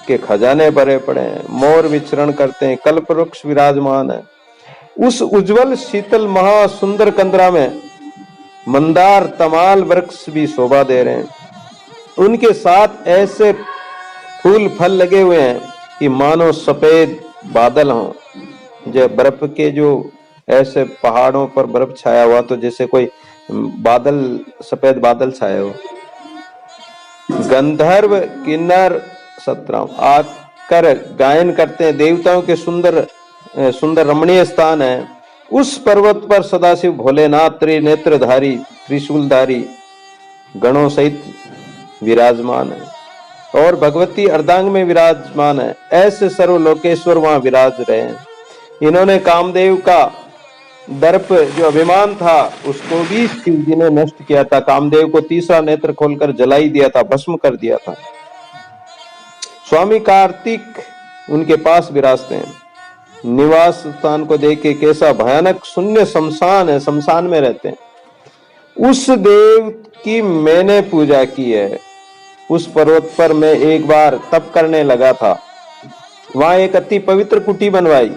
A: के खजाने भरे पड़े हैं, मोर विचरण करते हैं, कल्प वृक्ष विराजमान है। उस उज्जवल शीतल महासुंदर कंदरा में मंदार तमाल वृक्ष भी शोभा दे रहे हैं। उनके साथ ऐसे फूल फल लगे हुए हैं कि मानो सफेद बादल हों। जब बर्फ के जो ऐसे पहाड़ों पर बर्फ छाया हुआ, तो जैसे कोई बादल, सफेद बादल छाए हो। गंधर्व किन्नर सतराम आकर गायन करते हैं। देवताओं के सुंदर सुंदर रमणीय स्थान है। उस पर्वत पर सदाशिव भोलेनाथ त्रिनेत्रधारी त्रिशूलधारी गणों सहित विराजमान है और भगवती अर्धांग में विराजमान है। ऐसे सर्वलोकेश्वर वहां विराज रहे हैं। इन्होंने कामदेव का दर्प जो अभिमान था, उसको भी शिव जी ने नष्ट किया था। कामदेव को तीसरा नेत्र खोलकर जलाई दिया था, भस्म कर दिया था। स्वामी कार्तिक उनके पास विराजते हैं। निवास स्थान को देख के कैसा भयानक शून्य शमशान है, शमशान में रहते हैं। उस देव की मैंने पूजा की है। उस पर्वत पर मैं एक बार तप करने लगा था। वहां एक अति पवित्र कुटी बनवाई,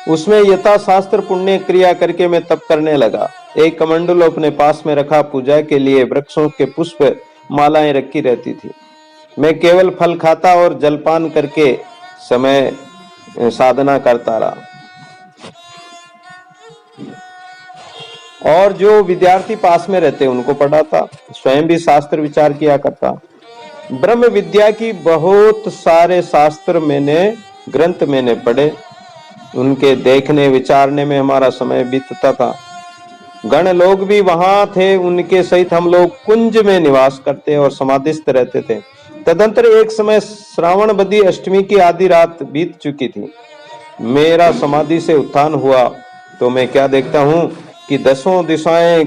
A: उसमें यथा शास्त्र पुण्य क्रिया करके मैं तप करने लगा। एक कमंडल अपने पास में रखा, पूजा के लिए वृक्षों के पुष्प मालाएं रखी रहती थी। मैं केवल फल खाता और जलपान करके समय साधना करता रहा। और जो विद्यार्थी पास में रहते उनको पढ़ाता, स्वयं भी शास्त्र विचार किया करता। ब्रह्म विद्या की बहुत सारे शास्त्र ग्रंथ मैंने पढ़े। उनके देखने विचारने में हमारा समय बीतता था। गण लोग भी वहां थे, उनके सहित हम लोग कुंज में निवास करते और समाधिस्थ रहते थे। तदंतर एक समय श्रावण बदी अष्टमी की आधी रात बीत चुकी थी। मेरा समाधि से उत्थान हुआ तो मैं क्या देखता हूं कि दसों दिशाएं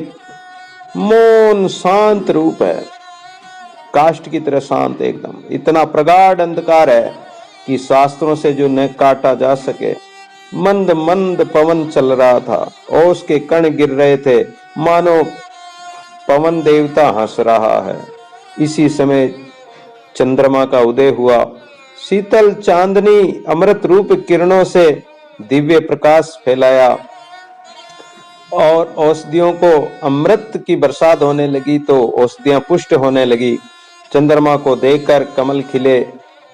A: मौन शांत रूप है, काष्ठ की तरह शांत एकदम। इतना प्रगाढ़ अंधकार है कि शास्त्रों से जो न काटा जा सके। मंद मंद पवन चल रहा था, ओस के कण गिर रहे थे, मानो पवन देवता हंस रहा है। इसी समय चंद्रमा का उदय हुआ। शीतल चांदनी अमृत रूप किरणों से दिव्य प्रकाश फैलाया और औषधियों को अमृत की बरसात होने लगी, तो औषधियां पुष्ट होने लगी। चंद्रमा को देखकर कमल खिले,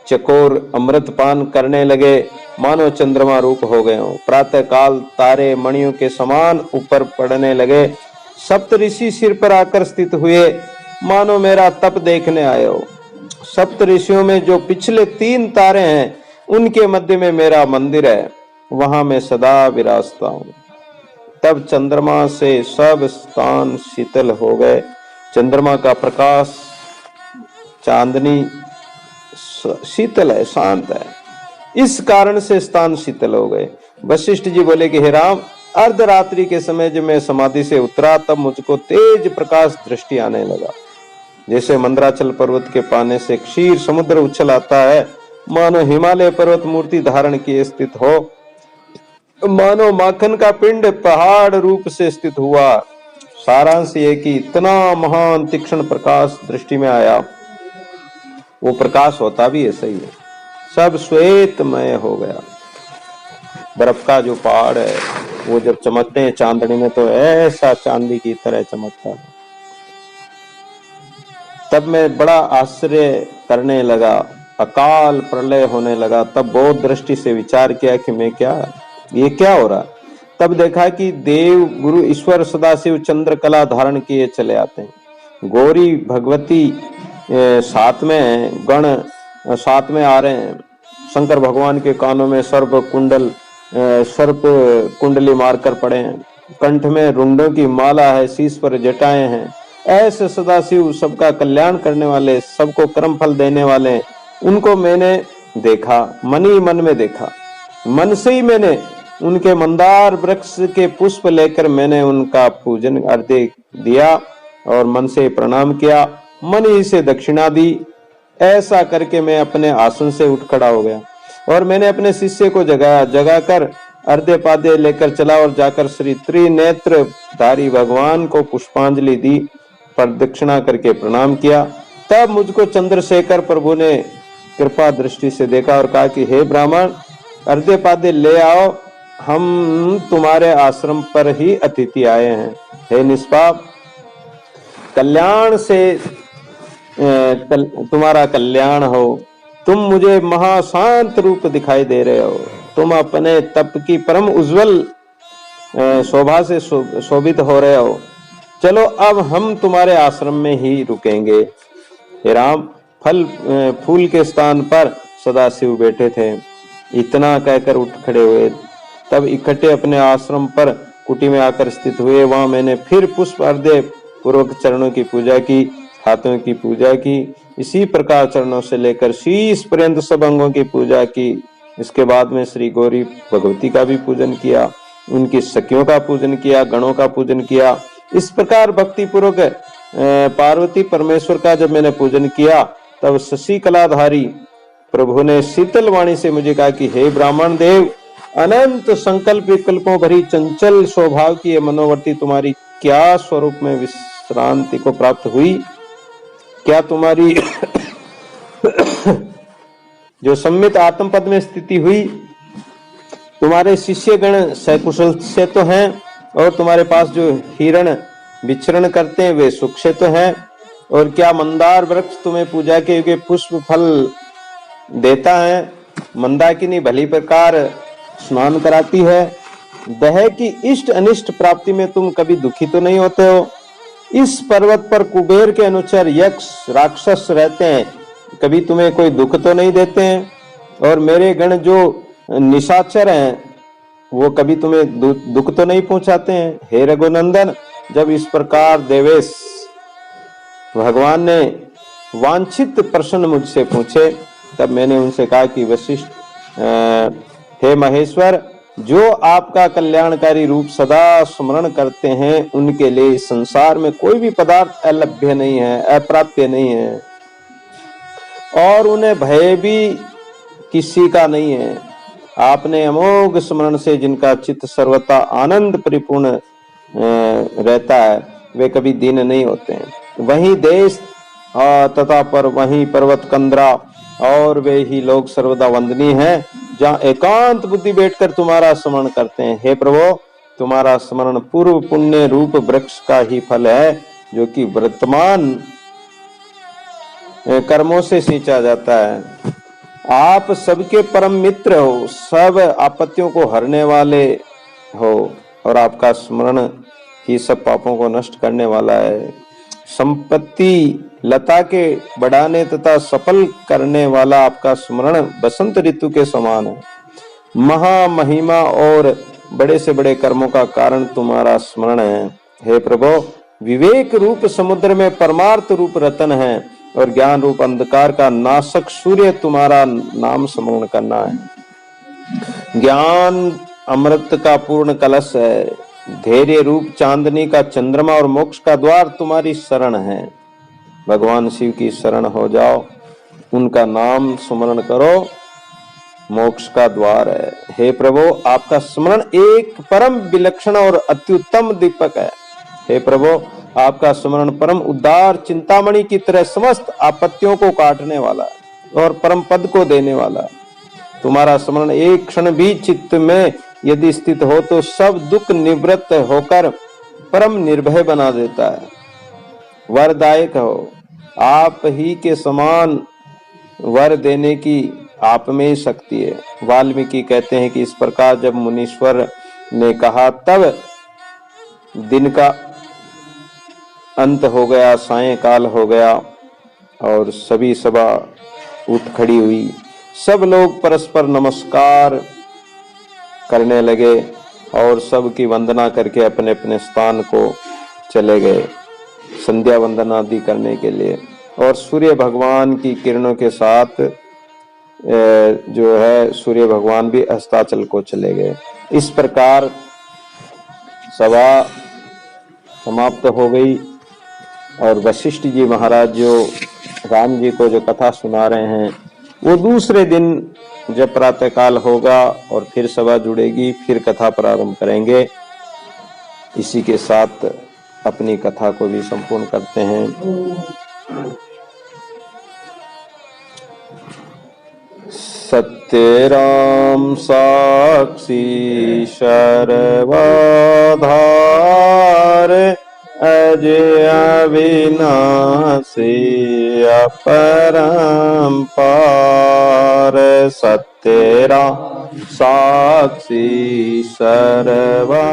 A: चकोर अमृत पान करने लगे, मानो चंद्रमा रूप हो गए हो। प्रातः काल तारे मणियों के समान ऊपर पड़ने लगे। सप्त ऋषि सिर पर आकर स्थित हुए, मानो मेरा तप देखने आए हो। सप्त ऋषियों में जो पिछले 3 तारे हैं, उनके मध्य में मेरा मंदिर है, वहां मैं सदा विराजता हूं। तब चंद्रमा से सब स्थान शीतल हो गए। चंद्रमा का प्रकाश, चांदनी शीतल है, शांत है, इस कारण से स्थान शीतल हो गए। वशिष्ठ जी बोले कि हे राम, अर्धरात्रि के समय जब मैं समाधि से उतरा, तब मुझको तेज प्रकाश दृष्टि आने लगा। जैसे मंदराचल पर्वत के पाने से क्षीर समुद्र उछल आता है, मानो हिमालय पर्वत मूर्ति धारण किए स्थित हो, मानो माखन का पिंड पहाड़ रूप से स्थित हुआ। सारांश ये कि इतना महान तीक्ष्ण प्रकाश दृष्टि में आया। वो प्रकाश होता भी ऐसा ही है, सब श्वेतमय हो गया। बर्फ का जो पहाड़ है वो जब चमकते हैं चांदनी में तो ऐसा चांदी की तरह चमकता है। तब मैं बड़ा आश्चर्य करने लगा, अकाल प्रलय होने लगा। तब बहुत दृष्टि से विचार किया कि मैं ये क्या हो रहा। तब देखा कि देव गुरु ईश्वर सदाशिव चंद्र कला धारण किए चले आते हैं। गौरी भगवती साथ में आ रहे हैं। शंकर भगवान के कानों में सर्प कुंडली मारकर पड़े हैं। कंठ में रुंडों की माला है, शीश पर जटाएं हैं। ऐसे सदाशिव सबका कल्याण करने वाले, सबको कर्म फल देने वाले, उनको मैंने देखा, मन ही मन में देखा। मन से ही मैंने उनके मंदार वृक्ष के पुष्प लेकर मैंने उनका पूजन अर्घ्य दिया और मन से प्रणाम किया, मन ही से दक्षिणा दी। ऐसा करके मैं अपने आसन से उठ खड़ा हो गया और मैंने अपने शिष्य को जगाकर अर्घ्य पाद्य लेकर चला और जाकर श्री त्रिनेत्र धारी भगवान को पुष्पांजलि दी, प्रदक्षिणा करके प्रणाम किया। तब मुझको चंद्रशेखर प्रभु ने कृपा दृष्टि से देखा और कहा कि हे ब्राह्मण, अर्घ्य पाद्य ले आओ, हम तुम्हारे आश्रम पर ही अतिथि आए हैं। हे निष्पाप, कल्याण से तुम्हारा कल्याण हो। तुम मुझे महाशांत रूप दिखाई दे रहे हो। तुम अपने तप की परम उज्जवल शोभा से शोभित हो रहे हो। चलो अब हम तुम्हारे आश्रम में ही रुकेंगे। हे राम, फूल के स्थान पर सदाशिव बैठे थे। इतना कहकर उठ खड़े हुए। तब इकट्ठे अपने आश्रम पर कुटी में आकर स्थित हुए। वहां मैंने फिर पुष्प अर्घ्य पूर्वक चरणों की पूजा की, हाथों की पूजा की। इसी प्रकार चरणों से लेकर शीश पर्यंत सब अंगों की पूजा की। इसके बाद में श्री गौरी भगवती का भी पूजन किया, उनकी सखियों का पूजन किया, गणों का पूजन किया। इस प्रकार भक्ति पूर्वक पार्वती परमेश्वर का जब मैंने पूजन किया, तब शशि कलाधारी प्रभु ने शीतल वाणी से मुझे कहा कि हे ब्राह्मण देव, अनंत संकल्प विकल्पों भरी चंचल स्वभाव की मनोवर्ती तुम्हारी क्या स्वरूप में विश्रांति को प्राप्त हुई? क्या तुम्हारी जो सम्मित आत्म पद में स्थिति हुई, तुम्हारे शिष्य गण सकुशल से तो हैं और तुम्हारे पास जो हिरण विचरण करते हैं वे सुख से तो हैं, और क्या मंदार वृक्ष तुम्हें पूजा के योग्य पुष्प फल देता है? मंदाकिनी भली प्रकार स्नान कराती है। दह की इष्ट अनिष्ट प्राप्ति में तुम कभी दुखी तो नहीं होते हो। इस पर्वत पर कुबेर के अनुसार यक्ष राक्षस रहते हैं, कभी तुम्हें कोई दुख तो नहीं देते हैं। और मेरे गण जो निशाचर हैं वो कभी तुम्हें दुख तो नहीं पहुंचाते हैं। हे रघुनंदन, जब इस प्रकार देवेश भगवान ने वांछित प्रश्न मुझसे पूछे, तब मैंने उनसे कहा कि वशिष्ठ, हे महेश्वर, जो आपका कल्याणकारी रूप सदा स्मरण करते हैं उनके लिए इस संसार में कोई भी पदार्थ अलभ्य नहीं है, अप्राप्य नहीं है, और उन्हें भय भी किसी का नहीं है। आपने अमोघ स्मरण से जिनका चित्त सर्वथा आनंद परिपूर्ण रहता है, वे कभी दीन नहीं होते हैं। वही देश तथा पर वही पर्वत कंदरा और वे ही लोग सर्वदा वंदनीय हैं जहाँ एकांत बुद्धि बैठकर तुम्हारा स्मरण करते हैं। हे प्रभु, तुम्हारा स्मरण पूर्व पुण्य रूप वृक्ष का ही फल है, जो कि वर्तमान कर्मों से सींचा जाता है। आप सबके परम मित्र हो, सब आपत्तियों को हरने वाले हो, और आपका स्मरण ही सब पापों को नष्ट करने वाला है। संपत्ति लता के बढ़ाने तथा सफल करने वाला आपका स्मरण बसंत ऋतु के समान है। महामहिमा और बड़े से बड़े कर्मों का कारण तुम्हारा स्मरण है। हे प्रभु, विवेक रूप समुद्र में परमार्थ रूप रतन है, और ज्ञान रूप अंधकार का नाशक सूर्य तुम्हारा नाम स्मरण करना है। ज्ञान अमृत का पूर्ण कलश है। धैर्य रूप चांदनी का चंद्रमा और मोक्ष का द्वार तुम्हारी शरण है। भगवान शिव की शरण हो जाओ, उनका नाम स्मरण करो, मोक्ष का द्वार है। हे प्रभु, आपका स्मरण एक परम विलक्षण और अत्युत्तम दीपक है। हे प्रभु, आपका स्मरण परम उद्धार चिंतामणि की तरह समस्त आपत्तियों को काटने वाला और परम पद को देने वाला। तुम्हारा स्मरण एक क्षण भी चित्त में यदि स्थित हो तो सब दुख निवृत्त होकर परम निर्भय बना देता है। वरदायक हो, आप ही के समान वर देने की आप में शक्ति है। वाल्मीकि कहते हैं कि इस प्रकार जब मुनीश्वर ने कहा तब दिन का अंत हो गया, सायंकाल हो गया और सभी सभा उठ खड़ी हुई। सब लोग परस्पर नमस्कार करने लगे और सबकी वंदना करके अपने अपने स्थान को चले गए संध्या वंदना आदि करने के लिए। और सूर्य भगवान की किरणों के साथ जो है सूर्य भगवान भी अस्ताचल को चले गए। इस प्रकार सभा समाप्त हो गई और वशिष्ठ जी महाराज जो राम जी को जो कथा सुना रहे हैं वो दूसरे दिन जब प्रातःकाल होगा और फिर सभा जुड़ेगी, फिर कथा प्रारंभ करेंगे। इसी के साथ अपनी कथा को भी संपूर्ण करते हैं। सत्य राम साक्षी सर्वधार, अजय अविनाशी अपरंपार। सत्य राम साक्षी सर्वधार।